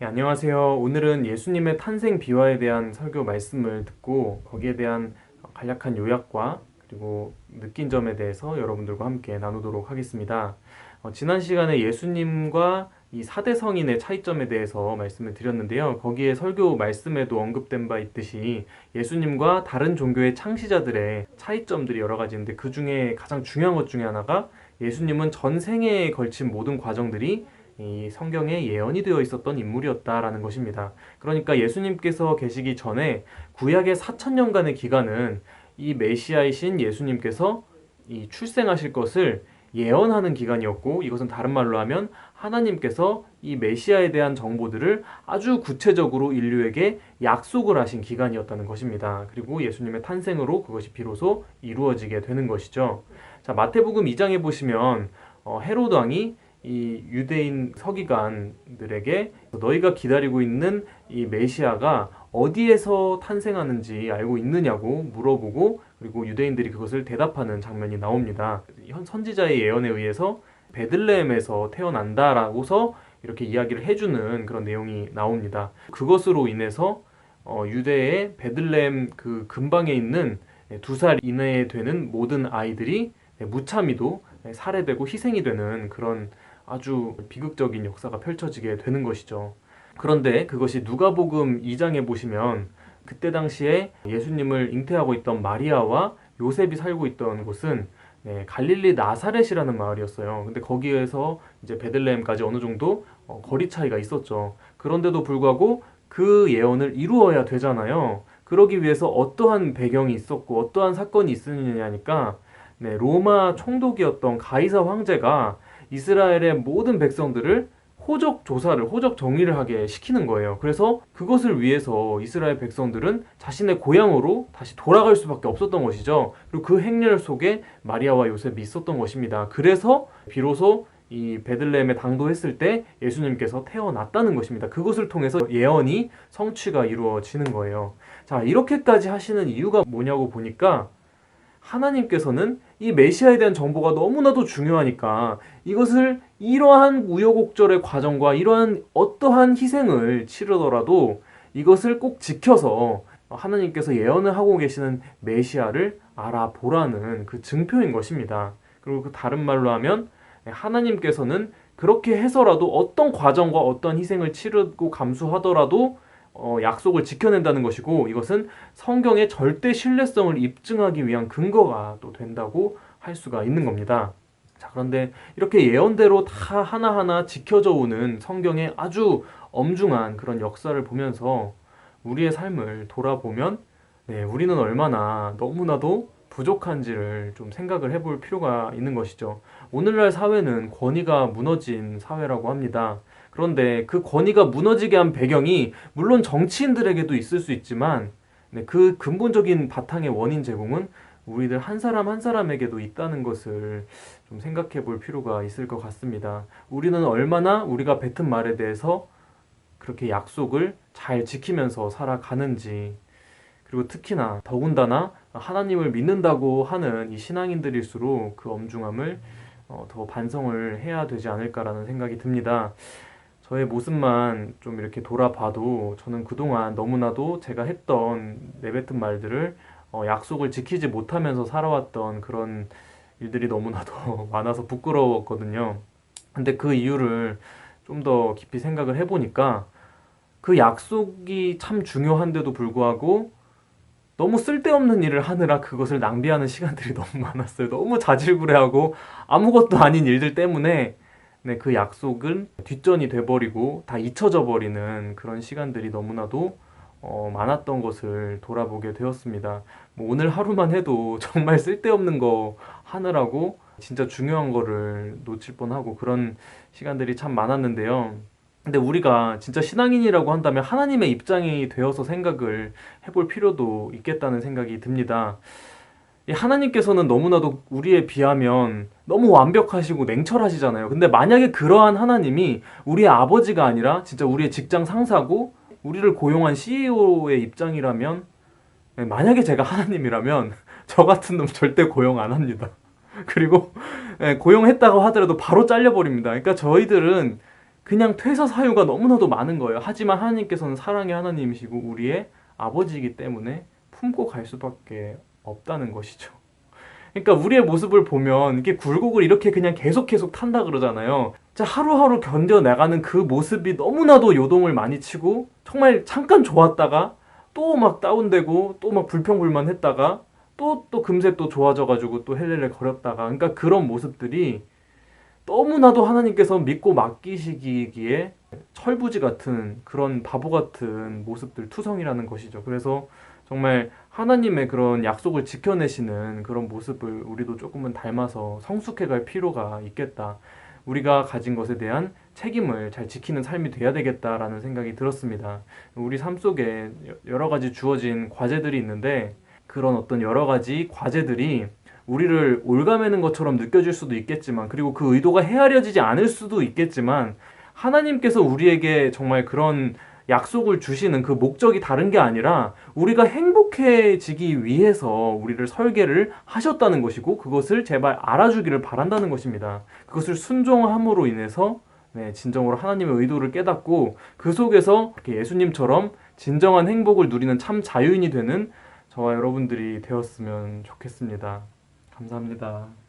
네, 안녕하세요. 오늘은 예수님의 탄생 비화에 대한 설교 말씀을 듣고 거기에 대한 간략한 요약과 그리고 느낀 점에 대해서 여러분들과 함께 나누도록 하겠습니다. 지난 시간에 예수님과 이 사대 성인의 차이점에 대해서 말씀을 드렸는데요. 거기에 설교 말씀에도 언급된 바 있듯이 예수님과 다른 종교의 창시자들의 차이점들이 여러 가지 있는데 그 중에 가장 중요한 것 중에 하나가 예수님은 전 생애에 걸친 모든 과정들이 이 성경에 예언이 되어 있었던 인물이었다라는 것입니다. 그러니까 예수님께서 계시기 전에 구약의 4천년간의 기간은 이 메시아이신 예수님께서 이 출생하실 것을 예언하는 기간이었고, 이것은 다른 말로 하면 하나님께서 이 메시아에 대한 정보들을 아주 구체적으로 인류에게 약속을 하신 기간이었다는 것입니다. 그리고 예수님의 탄생으로 그것이 비로소 이루어지게 되는 것이죠. 자, 마태복음 2장에 보시면 헤로드 왕이 이 유대인 서기관들에게 너희가 기다리고 있는 이 메시아가 어디에서 탄생하는지 알고 있느냐고 물어보고, 그리고 유대인들이 그것을 대답하는 장면이 나옵니다. 현 선지자의 예언에 의해서 베들레헴에서 태어난다라고서 이렇게 이야기를 해주는 그런 내용이 나옵니다. 그것으로 인해서 유대의 베들레헴 그 근방에 있는 2살 이내에 되는 모든 아이들이 무참히도 살해되고 희생이 되는 그런 아주 비극적인 역사가 펼쳐지게 되는 것이죠. 그런데 그것이 누가복음 2장에 보시면 그때 당시에 예수님을 잉태하고 있던 마리아와 요셉이 살고 있던 곳은 갈릴리 나사렛이라는 마을이었어요. 근데 거기에서 이제 베들레헴까지 어느 정도 거리 차이가 있었죠. 그런데도 불구하고 그 예언을 이루어야 되잖아요. 그러기 위해서 어떠한 배경이 있었고 어떠한 사건이 있느냐니까 로마 총독이었던 가이사 황제가 이스라엘의 모든 백성들을 호적 조사를, 호적 정리를 하게 시키는 거예요. 그래서 그것을 위해서 이스라엘 백성들은 자신의 고향으로 다시 돌아갈 수밖에 없었던 것이죠. 그리고 그 행렬 속에 마리아와 요셉이 있었던 것입니다. 그래서 비로소 이 베들레헴에 당도했을 때 예수님께서 태어났다는 것입니다. 그것을 통해서 예언이 성취가 이루어지는 거예요. 자, 이렇게까지 하시는 이유가 뭐냐고 보니까 하나님께서는 이 메시아에 대한 정보가 너무나도 중요하니까 이것을 이러한 우여곡절의 과정과 이러한 어떠한 희생을 치르더라도 이것을 꼭 지켜서 하나님께서 예언을 하고 계시는 메시아를 알아보라는 그 증표인 것입니다. 그리고 그 다른 말로 하면 하나님께서는 그렇게 해서라도 어떤 과정과 어떤 희생을 치르고 감수하더라도 약속을 지켜낸다는 것이고, 이것은 성경의 절대 신뢰성을 입증하기 위한 근거가 또 된다고 할 수가 있는 겁니다. 자, 그런데 이렇게 예언대로 다 하나하나 지켜져 오는 성경의 아주 엄중한 그런 역사를 보면서 우리의 삶을 돌아보면 우리는 얼마나 너무나도 부족한지를 좀 생각을 해볼 필요가 있는 것이죠. 오늘날 사회는 권위가 무너진 사회라고 합니다. 그런데 그 권위가 무너지게 한 배경이 물론 정치인들에게도 있을 수 있지만 그 근본적인 바탕의 원인 제공은 우리들 한 사람 한 사람에게도 있다는 것을 좀 생각해 볼 필요가 있을 것 같습니다. 우리는 얼마나 우리가 뱉은 말에 대해서 그렇게 약속을 잘 지키면서 살아가는지, 그리고 특히나 더군다나 하나님을 믿는다고 하는 이 신앙인들일수록 그 엄중함을 더 반성을 해야 되지 않을까라는 생각이 듭니다. 저의 모습만 좀 이렇게 돌아봐도 저는 그동안 너무나도 제가 했던 내뱉은 말들을 약속을 지키지 못하면서 살아왔던 그런 일들이 너무나도 많아서 부끄러웠거든요. 근데 그 이유를 좀 더 깊이 생각을 해보니까 그 약속이 참 중요한데도 불구하고 너무 쓸데없는 일을 하느라 그것을 낭비하는 시간들이 너무 많았어요. 너무 자질구레하고 아무것도 아닌 일들 때문에 그 약속은 뒷전이 돼버리고 다 잊혀져 버리는 그런 시간들이 너무나도 많았던 것을 돌아보게 되었습니다. 뭐 오늘 하루만 해도 정말 쓸데없는 거 하느라고 진짜 중요한 거를 놓칠 뻔하고 그런 시간들이 참 많았는데요. 근데 우리가 진짜 신앙인이라고 한다면 하나님의 입장이 되어서 생각을 해볼 필요도 있겠다는 생각이 듭니다. 이 하나님께서는 너무나도 우리에 비하면 너무 완벽하시고 냉철하시잖아요. 근데 만약에 그러한 하나님이 우리의 아버지가 아니라 진짜 우리의 직장 상사고 우리를 고용한 CEO의 입장이라면, 만약에 제가 하나님이라면 저 같은 놈 절대 고용 안 합니다. 그리고 고용했다고 하더라도 바로 잘려버립니다. 그러니까 저희들은 그냥 퇴사 사유가 너무나도 많은 거예요. 하지만 하나님께서는 사랑의 하나님이시고 우리의 아버지이기 때문에 품고 갈 수밖에 없다는 것이죠. 그러니까 우리의 모습을 보면 이게 굴곡을 이렇게 그냥 계속 탄다 그러잖아요. 진짜 하루하루 견뎌나가는 그 모습이 너무나도 요동을 많이 치고 정말 잠깐 좋았다가 또 막 다운되고 또 막 불평불만했다가 또 금세 또 좋아져가지고 또 헬렐레 거렸다가, 그러니까 그런 모습들이 너무나도 하나님께서 믿고 맡기시기에 철부지 같은 그런 바보 같은 모습들, 투성이라는 것이죠. 그래서 정말 하나님의 그런 약속을 지켜내시는 그런 모습을 우리도 조금은 닮아서 성숙해 갈 필요가 있겠다. 우리가 가진 것에 대한 책임을 잘 지키는 삶이 돼야 되겠다라는 생각이 들었습니다. 우리 삶 속에 여러 가지 주어진 과제들이 있는데, 그런 어떤 여러 가지 과제들이 우리를 올가매는 것처럼 느껴질 수도 있겠지만, 그리고 그 의도가 헤아려지지 않을 수도 있겠지만, 하나님께서 우리에게 정말 그런 약속을 주시는 그 목적이 다른 게 아니라 우리가 행복해지기 위해서 우리를 설계를 하셨다는 것이고, 그것을 제발 알아주기를 바란다는 것입니다. 그것을 순종함으로 인해서 진정으로 하나님의 의도를 깨닫고 그 속에서 이렇게 예수님처럼 진정한 행복을 누리는 참 자유인이 되는 저와 여러분들이 되었으면 좋겠습니다. 감사합니다.